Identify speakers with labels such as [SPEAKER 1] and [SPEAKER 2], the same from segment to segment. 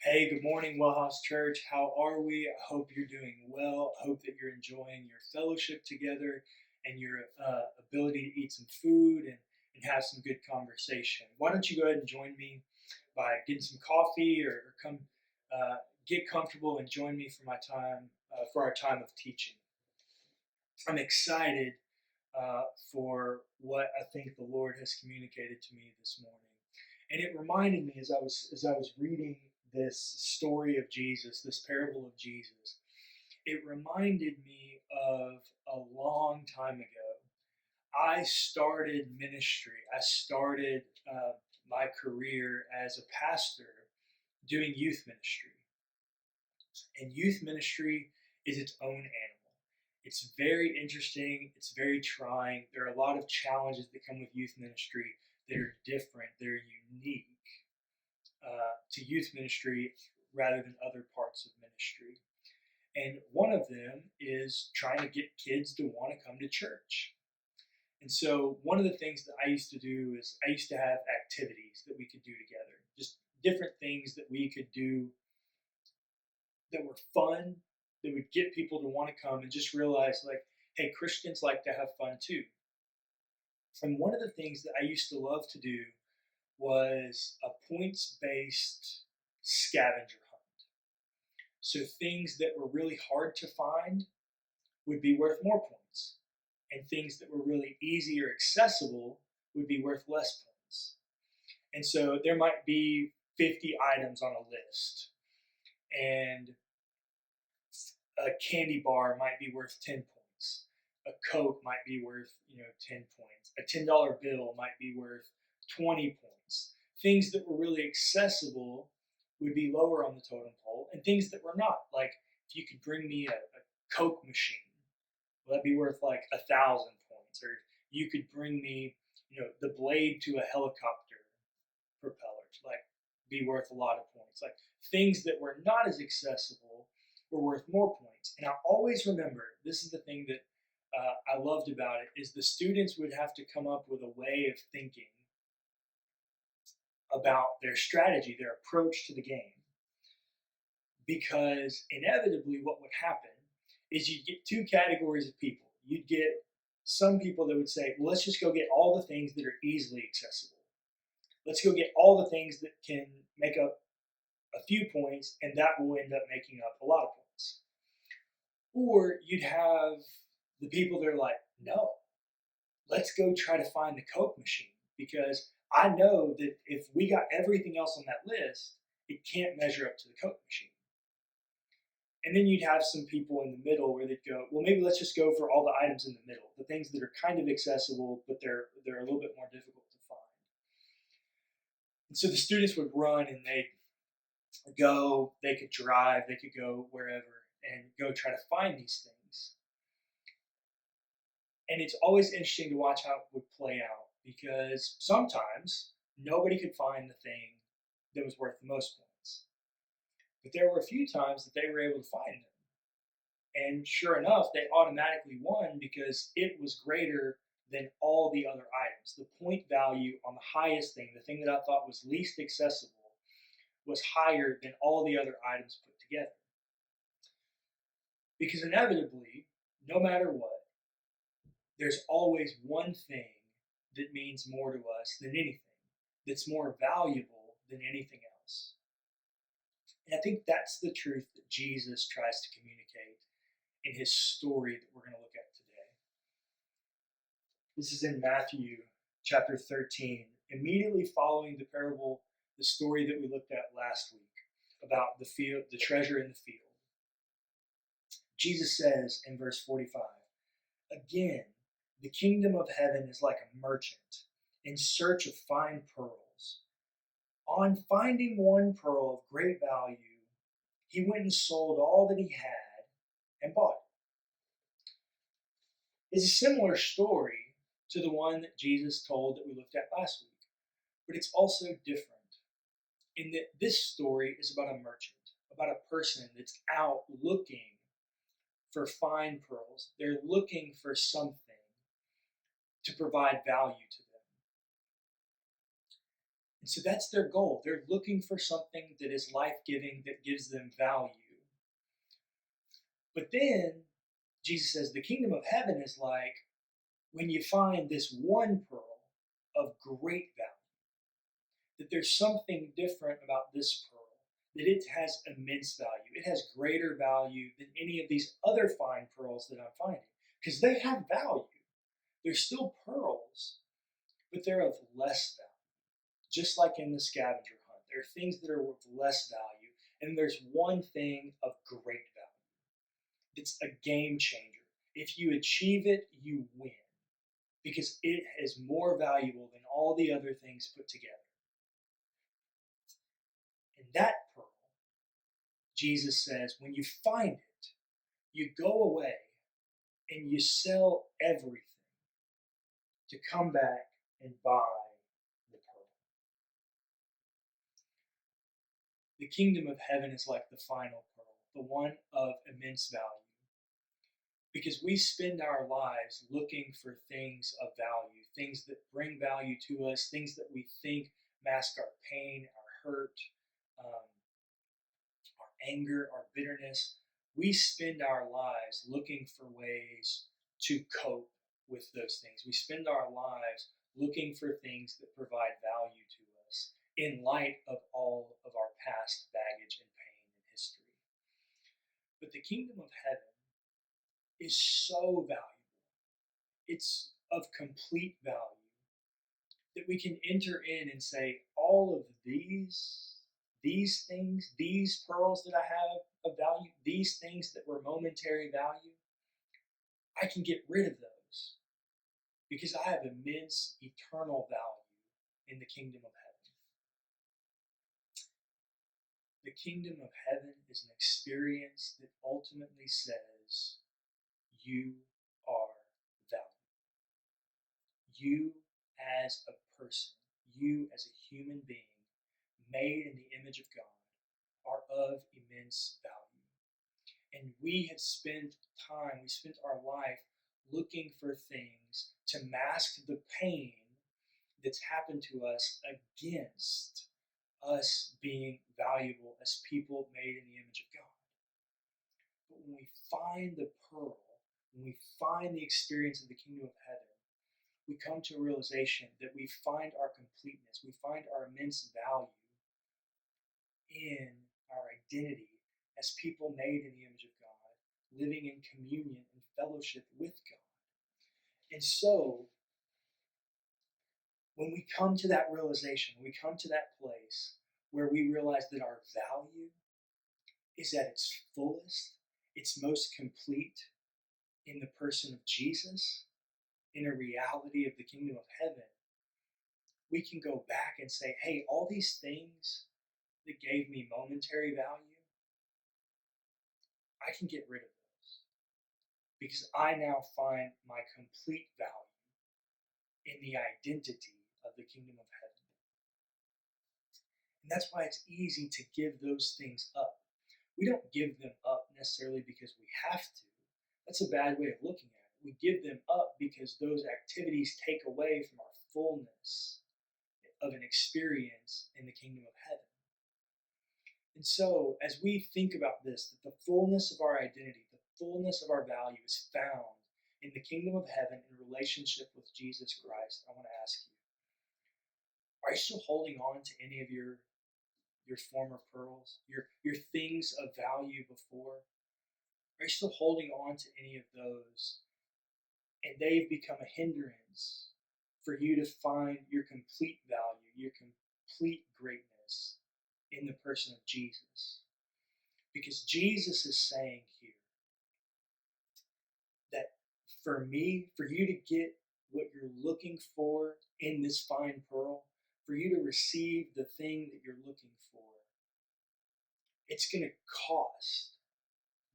[SPEAKER 1] Hey, good morning, WellHouse Church. How are we? I hope you're doing well. I hope that you're enjoying your fellowship together and your ability to eat some food and have some good conversation. Why don't you go ahead and join me by getting some coffee or come get comfortable and join me for my time for our time of teaching. I'm excited uh, for what I think the Lord has communicated to me this morning. And it reminded me as I was reading this story of Jesus, this parable of Jesus, it reminded me of a long time ago. I started ministry. I started my career as a pastor doing youth ministry. And youth ministry is its own animal. It's very interesting. It's very trying. There are a lot of challenges that come with youth ministry that are different. They're unique to youth ministry rather than other parts of ministry. And one of them is trying to get kids to want to come to church. And so, one of the things that I used to do is I used to have activities that we could do together, just different things that we could do that were fun, that would get people to want to come and just realize, like, hey, Christians like to have fun too. And one of the things that I used to love to do was a points based scavenger hunt. So things that were really hard to find would be worth more points, and things that were really easy or accessible would be worth less points. And so there might be 50 items on a list, and a candy bar might be worth 10 points. A Coke might be worth, 10 points. A $10 bill might be worth 20 points. Things that were really accessible would be lower on the totem pole, and things that were not, like if you could bring me a Coke machine, well, that'd be worth like 1,000 points. Or you could bring me, the blade to a helicopter propeller, to like be worth a lot of points. Like things that were not as accessible were worth more points. And I always remember, this is the thing that I loved about it, is the students would have to come up with a way of thinking about their strategy, their approach to the game. Because inevitably what would happen is you'd get two categories of people. You'd get some people that would say, well, let's just go get all the things that are easily accessible. Let's go get all the things that can make up a few points, and that will end up making up a lot of points. Or you'd have the people that are like, no, let's go try to find the Coke machine, because I know that if we got everything else on that list, it can't measure up to the Coke machine. And then you'd have some people in the middle where they'd go, well, maybe let's just go for all the items in the middle, the things that are kind of accessible, but they're a little bit more difficult to find. And so the students would run and they'd go, they could drive, they could go wherever and go try to find these things. And it's always interesting to watch how it would play out, because sometimes nobody could find the thing that was worth the most points. But there were a few times that they were able to find them. And sure enough, they automatically won because it was greater than all the other items. The point value on the highest thing, the thing that I thought was least accessible, was higher than all the other items put together. Because inevitably, no matter what, there's always one thing that means more to us than anything, that's more valuable than anything else. And I think that's the truth that Jesus tries to communicate in his story that we're going to look at today. This is in Matthew chapter 13, immediately following the parable, the story that we looked at last week about the field, the treasure in the field. Jesus says in verse 45, again, the kingdom of heaven is like a merchant in search of fine pearls. On finding one pearl of great value, he went and sold all that he had and bought it. It's a similar story to the one that Jesus told that we looked at last week, but it's also different in that this story is about a merchant, about a person that's out looking for fine pearls. They're looking for something to provide value to them. And so that's their goal. They're looking for something that is life giving, that gives them value. But then Jesus says the kingdom of heaven is like when you find this one pearl of great value, that there's something different about this pearl, that it has immense value. It has greater value than any of these other fine pearls that I'm finding, because they have value. They're still pearls, but they're of less value. Just like in the scavenger hunt, there are things that are of less value, and there's one thing of great value. It's a game changer. If you achieve it, you win, because it is more valuable than all the other things put together. And that pearl, Jesus says, when you find it, you go away and you sell everything to come back and buy the pearl. The kingdom of heaven is like the final pearl, the one of immense value. Because we spend our lives looking for things of value, things that bring value to us, things that we think mask our pain, our hurt, um, our anger, our bitterness. We spend our lives looking for ways to cope with those things. We spend our lives looking for things that provide value to us in light of all of our past baggage and pain and history. But the kingdom of heaven is so valuable. It's of complete value that we can enter in and say, all of these things, these pearls that I have of value, these things that were momentary value, I can get rid of those because I have immense eternal value in the kingdom of heaven. The kingdom of heaven is an experience that ultimately says, you are valuable. You as a person, you as a human being, made in the image of God, are of immense value. And we have spent time, we spent our life looking for things to mask the pain that's happened to us against us being valuable as people made in the image of God. But when we find the pearl, when we find the experience of the kingdom of heaven, we come to a realization that we find our completeness, we find our immense value in our identity as people made in the image of God, living in communion and fellowship with God. And so, when we come to that realization, when we come to that place where we realize that our value is at its fullest, its most complete in the person of Jesus, in a reality of the kingdom of heaven, we can go back and say, hey, all these things that gave me momentary value, I can get rid of those because I now find my complete value in the identity of the kingdom of heaven. And that's why it's easy to give those things up. We don't give them up necessarily because we have to. That's a bad way of looking at it. We give them up because those activities take away from our fullness of an experience in the kingdom of heaven. And so, as we think about this, that the fullness of our identity, the fullness of our value is found in the kingdom of heaven in relationship with Jesus Christ, I want to ask you, are you still holding on to any of your former pearls, your things of value before? Are you still holding on to any of those? And they've become a hindrance for you to find your complete value, your complete greatness in the person of Jesus. Because Jesus is saying here that for me, for you to get what you're looking for in this fine pearl, for you to receive the thing that you're looking for, it's going to cost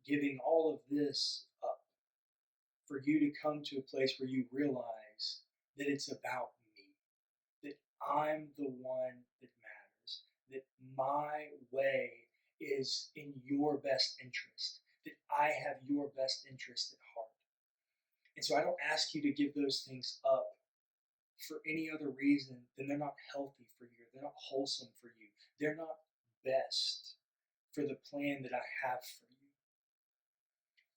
[SPEAKER 1] giving all of this up for you to come to a place where you realize that it's about me, that I'm the one that matters, that my way is in your best interest, that I have your best interest at heart. And so I don't ask you to give those things up for any other reason, then they're not healthy for you. They're not wholesome for you. They're not best for the plan that I have for you.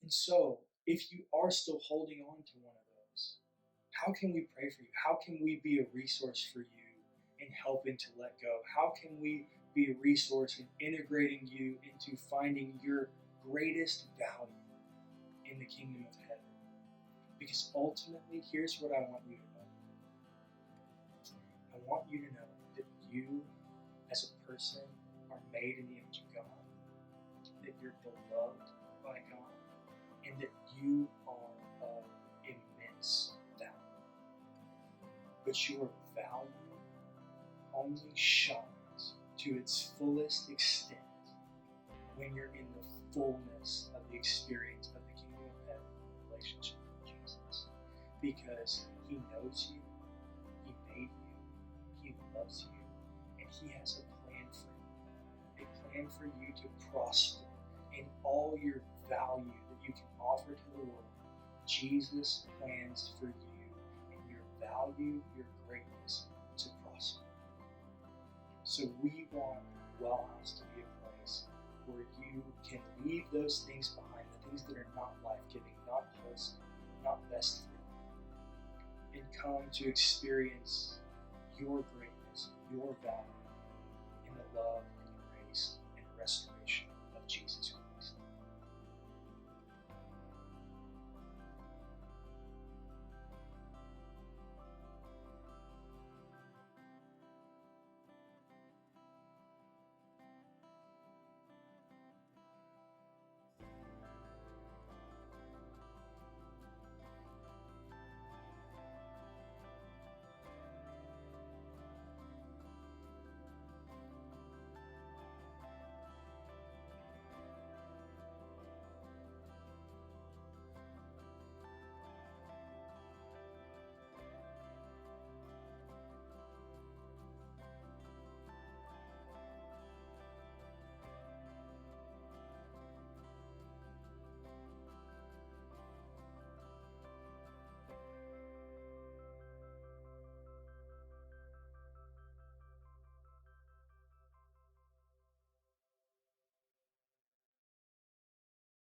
[SPEAKER 1] And so, if you are still holding on to one of those, how can we pray for you? How can we be a resource for you in helping to let go? How can we be a resource in integrating you into finding your greatest value in the kingdom of heaven? Because ultimately, here's what I want you to know. I want you to know that you, as a person, are made in the image of God, that you're beloved by God, and that you are of immense value. But your value only shines to its fullest extent when you're in the fullness of the experience of the kingdom of heaven relationship with Jesus. Because He knows you, He made you, He loves you, and He has a plan for you. A plan for you to prosper in all your value that you can offer to the world. Jesus plans for you and your value, your greatness to prosper. So we want WellHouse to be a place where you can leave those things behind, the things that are not life-giving, not wholesome, not best for you, and come to experience your greatness, your value in the love and grace and restoration